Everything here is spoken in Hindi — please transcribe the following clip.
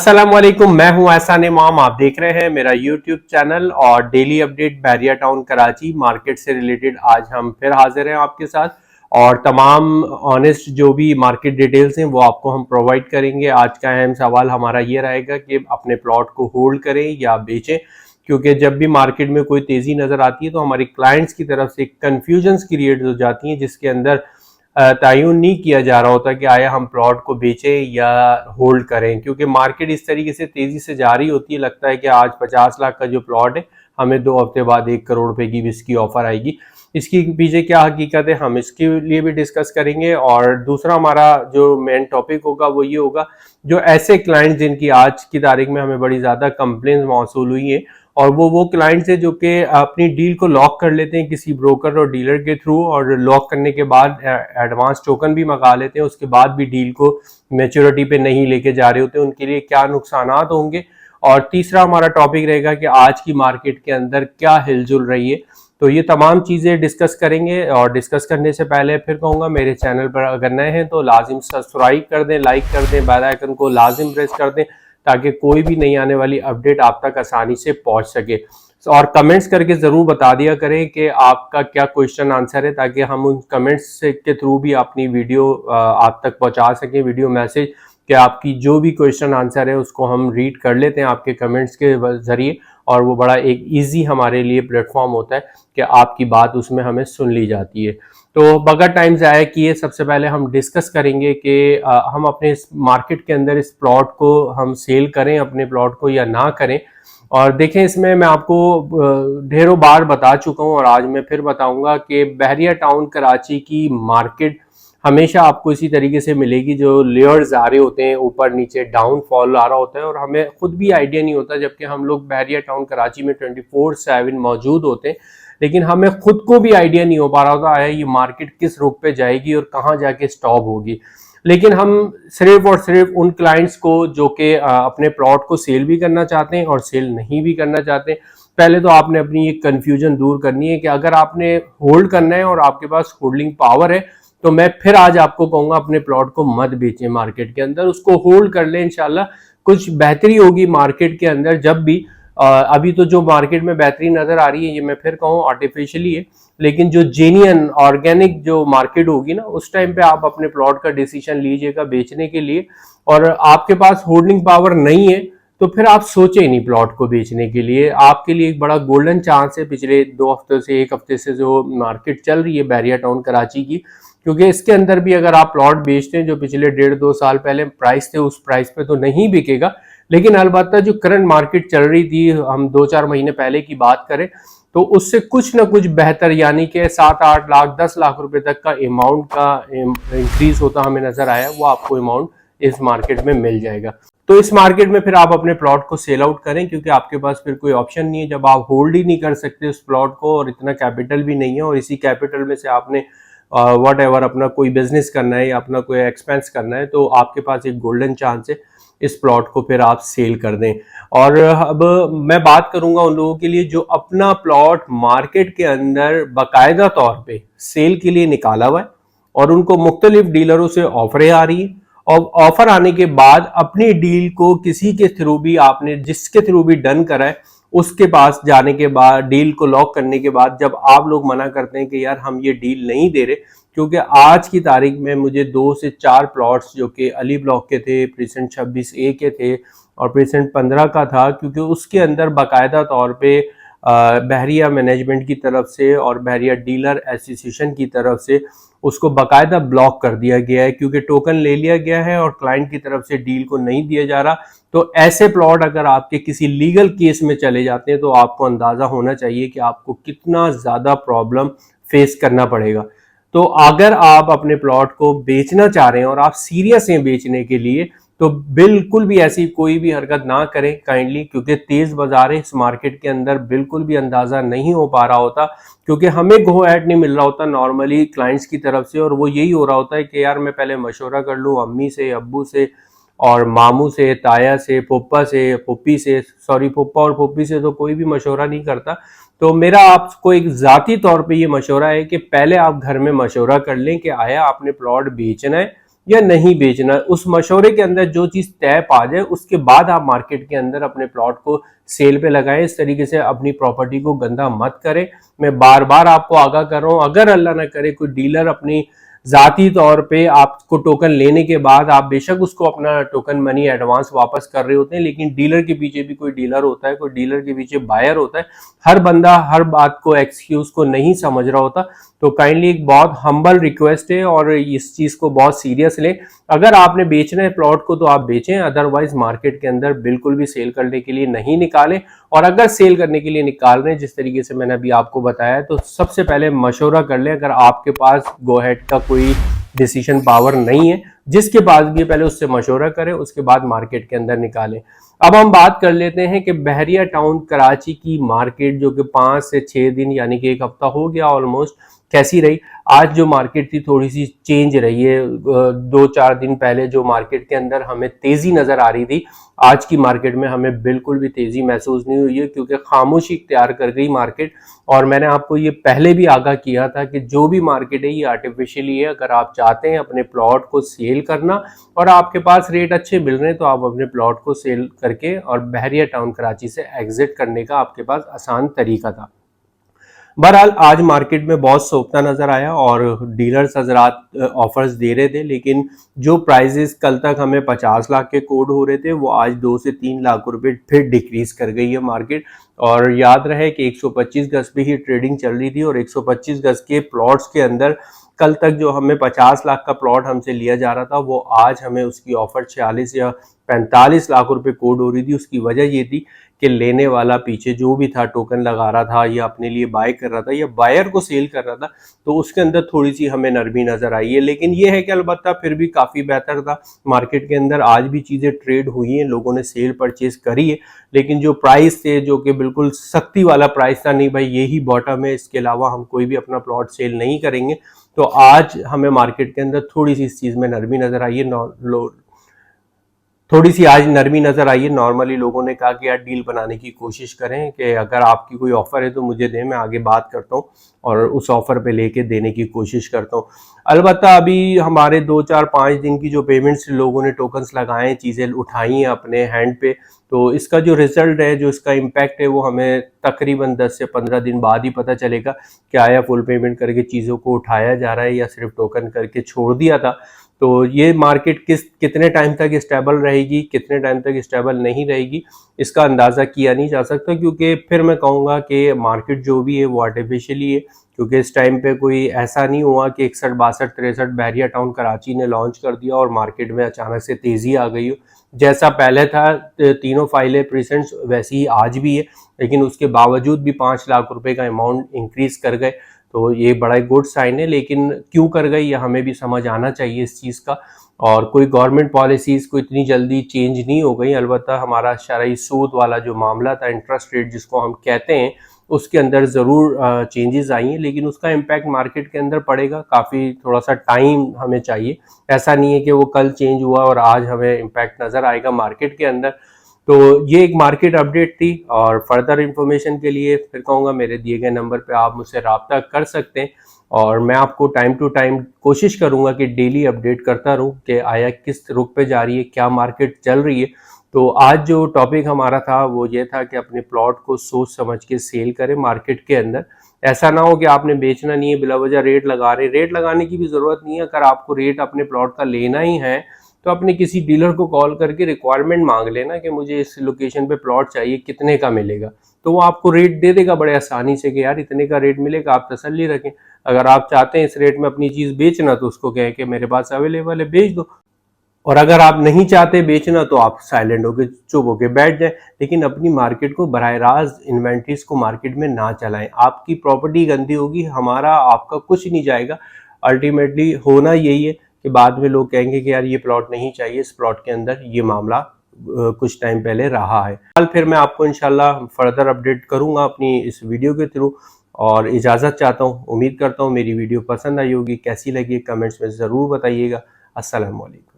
अस्सलाम वालेकुम, मैं हूं एहसान इमाम। आप देख रहे हैं मेरा यूट्यूब चैनल और डेली अपडेट बहरिया टाउन कराची मार्केट से रिलेटेड। आज हम फिर हाजिर हैं आपके साथ और तमाम ऑनेस्ट जो भी मार्केट डिटेल्स हैं वो आपको हम प्रोवाइड करेंगे। आज का अहम सवाल हमारा ये रहेगा कि अपने प्लॉट को होल्ड करें या बेचें, क्योंकि जब भी मार्केट में कोई तेजी नजर आती है तो हमारे क्लाइंट्स की तरफ से कन्फ्यूजन्स क्रिएट हो जाती हैं, जिसके अंदर तयन नहीं किया जा रहा होता कि आया हम प्लॉट को बेचें या होल्ड करें, क्योंकि मार्केट इस तरीके से तेजी से जारी होती है। लगता है कि आज 50 लाख का जो प्लॉट है हमें 2 हफ्ते बाद 1 करोड़ रुपए की भी इसकी ऑफर आएगी। इसकी पीछे क्या हकीकत है हम इसके लिए भी डिस्कस करेंगे। और दूसरा हमारा जो मेन टॉपिक होगा वो ये होगा, जो ऐसे क्लाइंट जिनकी आज की तारीख में हमें बड़ी ज़्यादा कंप्लेंट्स मौसूल हुई है और वो क्लाइंट्स है जो कि अपनी डील को लॉक कर लेते हैं किसी ब्रोकर और डीलर के थ्रू, और लॉक करने के बाद एडवांस टोकन भी मंगा लेते हैं, उसके बाद भी डील को मैच्योरिटी पे नहीं लेके जा रहे होते। उनके लिए क्या नुकसान होंगे। और तीसरा हमारा टॉपिक रहेगा कि आज की मार्केट के अंदर क्या हिलजुल रही है। तो ये तमाम चीज़ें डिस्कस करेंगे। और डिस्कस करने से पहले फिर कहूँगा, मेरे चैनल पर अगर नए हैं तो लाजिम सब्सक्राइब कर दें, लाइक कर दें, बेल आइकन को लाजिम प्रेस कर दें ताकि कोई भी नई आने वाली अपडेट आप तक आसानी से पहुंच सके। और कमेंट्स करके ज़रूर बता दिया करें कि आपका क्या क्वेश्चन आंसर है, ताकि हम उन कमेंट्स के थ्रू भी अपनी वीडियो आप तक पहुंचा सकें, वीडियो मैसेज, कि आपकी जो भी क्वेश्चन आंसर है उसको हम रीड कर लेते हैं आपके कमेंट्स के ज़रिए। और वो बड़ा एक ईजी हमारे लिए प्लेटफॉर्म होता है कि आपकी बात उसमें हमें सुन ली जाती है। तो बगैर टाइम ज़ाया किए सबसे पहले हम डिस्कस करेंगे कि हम अपने इस मार्केट के अंदर इस प्लॉट को हम सेल करें अपने प्लॉट को या ना करें। और देखें, इसमें मैं आपको ढेरों बार बता चुका हूं और आज मैं फिर बताऊंगा कि बहरिया टाउन कराची की मार्केट हमेशा आपको इसी तरीके से मिलेगी, जो लेयर्स आ रहे होते हैं, ऊपर नीचे डाउनफॉल आ रहा होता है और हमें खुद भी आइडिया नहीं होता, जबकि हम लोग बहरिया टाउन कराची में 24/7 मौजूद होते हैं, लेकिन हमें खुद को भी आइडिया नहीं हो पा रहा होता आया ये मार्केट किस रुख पे जाएगी और कहाँ जाके स्टॉप होगी। लेकिन हम सिर्फ और सिर्फ उन क्लाइंट्स को जो कि अपने प्लॉट को सेल भी करना चाहते हैं और सेल नहीं भी करना चाहते, पहले तो आपने अपनी ये कन्फ्यूजन दूर करनी है कि अगर आपने होल्ड करना है और आपके पास होल्डिंग पावर है तो मैं फिर आज आपको कहूंगा अपने प्लॉट को मत बेचें मार्केट के अंदर, उसको होल्ड कर लें। इंशाल्लाह कुछ बेहतरी होगी मार्केट के अंदर जब भी अभी तो जो मार्केट में बेहतरी नजर आ रही है ये मैं फिर कहूँ आर्टिफिशियली है, लेकिन जो जेन्युइन ऑर्गेनिक जो मार्केट होगी ना उस टाइम पे आप अपने प्लॉट का डिसीजन लीजिएगा बेचने के लिए। और आपके पास होल्डिंग पावर नहीं है तो फिर आप सोचे नहीं प्लॉट को बेचने के लिए। आपके लिए एक बड़ा गोल्डन चांस है पिछले 2 हफ्ते से 1 हफ्ते से जो मार्केट चल रही है बहरिया टाउन कराची की, क्योंकि इसके अंदर भी अगर आप प्लॉट बेचते हैं जो पिछले 1.5-2 साल पहले प्राइस थे उस प्राइस पे तो नहीं बिकेगा, लेकिन अलबत्ता जो करंट मार्केट चल रही थी, हम 2-4 महीने पहले की बात करें तो उससे कुछ ना कुछ बेहतर, यानी कि 7-8 लाख 10 लाख रुपए तक का अमाउंट का इंक्रीज होता हमें नजर आया, वो आपको अमाउंट इस मार्केट में मिल जाएगा। तो इस मार्केट में फिर आप अपने प्लॉट को सेल आउट करें, क्योंकि आपके पास फिर कोई ऑप्शन नहीं है जब आप होल्ड ही नहीं कर सकते उस प्लॉट को और इतना कैपिटल भी नहीं है, और इसी कैपिटल में से आपने वट एवर अपना कोई बिजनेस करना है या अपना कोई एक्सपेंस करना है, तो आपके पास एक गोल्डन चांस है इस प्लॉट को फिर आप सेल कर दें। और अब मैं बात करूंगा उन लोगों के लिए जो अपना प्लॉट मार्केट के अंदर बाकायदा तौर पे सेल के लिए निकाला हुआ है और उनको मुख्तलिफ डीलरों से ऑफरें आ रही है, और ऑफर आने के बाद अपनी डील को किसी के थ्रू भी आपने जिसके थ्रू भी डन करा है उसके पास जाने के बाद, डील को लॉक करने के बाद जब आप लोग मना करते हैं कि यार हम ये डील नहीं दे रहे, क्योंकि आज की तारीख में मुझे 2 से 4 प्लॉट्स जो कि अली ब्लॉक के थे, प्रीसेंट 26A के थे और प्रीसेंट 15 का था, क्योंकि उसके अंदर बाकायदा तौर पे बहरिया मैनेजमेंट की तरफ से और बहरिया डीलर एसोसिएशन की तरफ से उसको बाकायदा ब्लॉक कर दिया गया है, क्योंकि टोकन ले लिया गया है और क्लाइंट की तरफ से डील को नहीं दिया जा रहा। तो ऐसे प्लॉट अगर आपके किसी लीगल केस में चले जाते हैं तो आपको अंदाजा होना चाहिए कि आपको कितना ज्यादा प्रॉब्लम फेस करना पड़ेगा। तो अगर आप अपने प्लॉट को बेचना चाह रहे हैं और आप सीरियस हैं बेचने के लिए, तो बिल्कुल भी ऐसी कोई भी हरकत ना करें काइंडली, क्योंकि तेज बाजार है इस मार्केट के अंदर, बिल्कुल भी अंदाजा नहीं हो पा रहा होता, क्योंकि हमें गो एड नहीं मिल रहा होता नॉर्मली क्लाइंट्स की तरफ से, और वो यही हो रहा होता है कि यार मैं पहले मशवरा कर लूँ अम्मी से, अब्बू से और मामू से, ताया से, पप्पा से, पुप्पी से, सॉरी पप्पा और पुप्पी से तो कोई भी मशवरा नहीं करता। तो मेरा आपको एक जाती तौर पे ये मशवरा है कि पहले आप घर में मशवरा कर लें कि आया आपने प्लॉट बेचना है या नहीं बेचना। उस मशवरे के अंदर जो चीज़ तय पा जाए उसके बाद आप मार्केट के अंदर अपने प्लॉट को सेल पे लगाएं। इस तरीके से अपनी प्रॉपर्टी को गंदा मत करें। मैं बार बार आपको आगाह कर रहा हूं, अगर अल्लाह ना करे कोई डीलर अपनी जाती तौर पे आपको टोकन लेने के बाद आप बेशक उसको अपना टोकन मनी एडवांस वापस कर रहे होते हैं, लेकिन डीलर के पीछे भी कोई डीलर होता है, कोई डीलर के पीछे बायर होता है। हर बंदा हर बात को एक्सक्यूज को नहीं समझ रहा होता। तो काइंडली एक बहुत हम्बल रिक्वेस्ट है और इस चीज को बहुत सीरियस लें। अगर आपने बेचना है प्लॉट को तो आप बेचें, अदरवाइज मार्केट के अंदर बिल्कुल भी सेल करने के लिए नहीं निकालें। और अगर सेल करने के लिए निकाल रहे हैं जिस तरीके से मैंने अभी आपको बताया, तो सबसे पहले मशवरा कर लें। अगर आपके पास गो हेड का कोई डिसीजन पावर नहीं है, जिसके पास भी पहले उससे मशवरा करें, उसके बाद मार्केट के अंदर निकालें। अब हम बात कर लेते हैं कि बहरिया टाउन कराची की मार्केट जो कि 5 से 6 दिन यानी कि एक हफ्ता हो गया ऑलमोस्ट, कैसी रही। आज जो मार्केट थी थोड़ी सी चेंज रही है। 2-4 दिन पहले जो मार्केट के अंदर हमें तेजी नजर आ रही थी, आज की मार्केट में हमें बिल्कुल भी तेजी महसूस नहीं हुई है, क्योंकि खामोशी इख्तियार कर गई मार्केट। और मैंने आपको ये पहले भी आगाह किया था कि जो भी मार्केट है ये आर्टिफिशियली है। अगर आप चाहते हैं अपने प्लॉट को सेल करना और आपके पास रेट अच्छे मिल रहे हैं, तो आप अपने प्लॉट को सेल करके और बहरिया टाउन कराची से एग्जिट करने का आपके पास आसान तरीका था। बहरहाल आज मार्केट में बहुत सोखता नजर आया और डीलर्स हजरात ऑफर्स दे रहे थे, लेकिन जो प्राइजेस कल तक हमें 50 लाख के कोड हो रहे थे वो आज 2 से 3 लाख रुपए फिर डिक्रीज कर गई है मार्केट। और याद रहे कि 125 गज पे ही ट्रेडिंग चल रही थी और 125 गज के प्लॉट्स के अंदर कल तक जो हमें 50 लाख का प्लॉट हमसे लिया जा रहा था, वो आज हमें उसकी ऑफर 46 या 45 लाख रुपए कोड हो रही थी। उसकी वजह ये थी कि लेने वाला पीछे जो भी था टोकन लगा रहा था या अपने लिए बाय कर रहा था या बायर को सेल कर रहा था, तो उसके अंदर थोड़ी सी हमें नरमी नजर आई है। लेकिन ये है कि अलबत्ता फिर भी काफ़ी बेहतर था मार्केट के अंदर। आज भी चीज़ें ट्रेड हुई हैं, लोगों ने सेल परचेज करी है, लेकिन जो प्राइस थे जो कि बिल्कुल सख्ती वाला प्राइस था, नहीं भाई यही बॉटम है, इसके अलावा हम कोई भी अपना प्लॉट सेल नहीं करेंगे, तो आज हमें मार्केट के अंदर थोड़ी सी इस चीज़ में नरमी नजर आई है। थोड़ी सी आज नरमी नजर आई है। नॉर्मली लोगों ने कहा कि यार डील बनाने की कोशिश करें कि अगर आपकी कोई ऑफर है तो मुझे दें, मैं आगे बात करता हूँ और उस ऑफर पे लेके देने की कोशिश करता हूँ। अलबत्ता अभी हमारे 2-4-5 दिन की जो पेमेंट्स लोगों ने टोकन्स लगाए हैं, चीज़ें उठाई हैं अपने हैंड पे, तो इसका जो रिजल्ट है, जो इसका इम्पैक्ट है, वो हमें तकरीबन 10 से 15 दिन बाद ही पता चलेगा कि आया फुल पेमेंट करके चीज़ों को उठाया जा रहा है या सिर्फ टोकन करके छोड़ दिया था। तो ये मार्केट कितने टाइम तक स्टेबल रहेगी, कितने टाइम तक स्टेबल नहीं रहेगी, इसका अंदाज़ा किया नहीं जा सकता, क्योंकि फिर मैं कहूँगा कि मार्केट जो भी है वो आर्टिफिशियली है। क्योंकि इस टाइम पे कोई ऐसा नहीं हुआ कि 61, 62, 63 बहरिया टाउन कराची ने लॉन्च कर दिया और मार्केट में अचानक से तेज़ी आ गई हो। जैसा पहले था तीनों फाइलें प्रेजेंट्स वैसी ही आज भी है, लेकिन उसके बावजूद भी 5 लाख रुपए का अमाउंट इंक्रीज कर गए, तो ये बड़ा गुड साइन है। लेकिन क्यों कर गई ये हमें भी समझ आना चाहिए इस चीज़ का। और कोई गवर्नमेंट पॉलिसीज़ को इतनी जल्दी चेंज नहीं हो गई। अलबत्ता हमारा शरई सूद वाला जो मामला था, इंटरेस्ट रेट जिसको हम कहते हैं, उसके अंदर ज़रूर चेंजेस आई हैं, लेकिन उसका इम्पैक्ट मार्केट के अंदर पड़ेगा। काफ़ी थोड़ा सा टाइम हमें चाहिए। ऐसा नहीं है कि वो कल चेंज हुआ और आज हमें इम्पैक्ट नज़र आएगा मार्केट के अंदर। तो ये एक मार्केट अपडेट थी और फर्दर इंफॉर्मेशन के लिए फिर कहूँगा मेरे दिए गए नंबर पे आप मुझसे रब्ता कर सकते हैं और मैं आपको टाइम टू टाइम कोशिश करूँगा कि डेली अपडेट करता रहूँ कि आया किस रुख पे जा रही है, क्या मार्केट चल रही है। तो आज जो टॉपिक हमारा था वो ये था कि अपने प्लॉट को सोच समझ के सेल करें मार्केट के अंदर। ऐसा ना हो कि आपने बेचना नहीं है, बिला वजह रेट लगा रहे। रेट लगाने की भी ज़रूरत नहीं है। अगर आपको रेट अपने प्लॉट का लेना ही है तो अपने किसी डीलर को कॉल करके रिक्वायरमेंट मांग लेना कि मुझे इस लोकेशन पे प्लॉट चाहिए, कितने का मिलेगा, तो वो आपको रेट दे देगा बड़े आसानी से कि यार इतने का रेट मिलेगा, आप तसल्ली रखें। अगर आप चाहते हैं इस रेट में अपनी चीज़ बेचना तो उसको कहें कि मेरे पास अवेलेबल है, बेच दो। और अगर आप नहीं चाहते बेचना तो आप साइलेंट होके चुप होके बैठ जाएं, लेकिन अपनी मार्केट को बराह रास्त इन्वेंट्रीज को मार्केट में ना चलाएं। आपकी प्रॉपर्टी गंदी होगी, हमारा आपका कुछ नहीं जाएगा। अल्टीमेटली होना यही है कि बाद में लोग कहेंगे कि यार ये प्लॉट नहीं चाहिए, इस प्लॉट के अंदर ये मामला कुछ टाइम पहले रहा है। कल फिर मैं आपको इंशाल्लाह फर्दर अपडेट करूंगा अपनी इस वीडियो के थ्रू और इजाज़त चाहता हूँ। उम्मीद करता हूँ मेरी वीडियो पसंद आई होगी। कैसी लगी कमेंट्स में ज़रूर बताइएगा। अस्सलाम वालेकुम।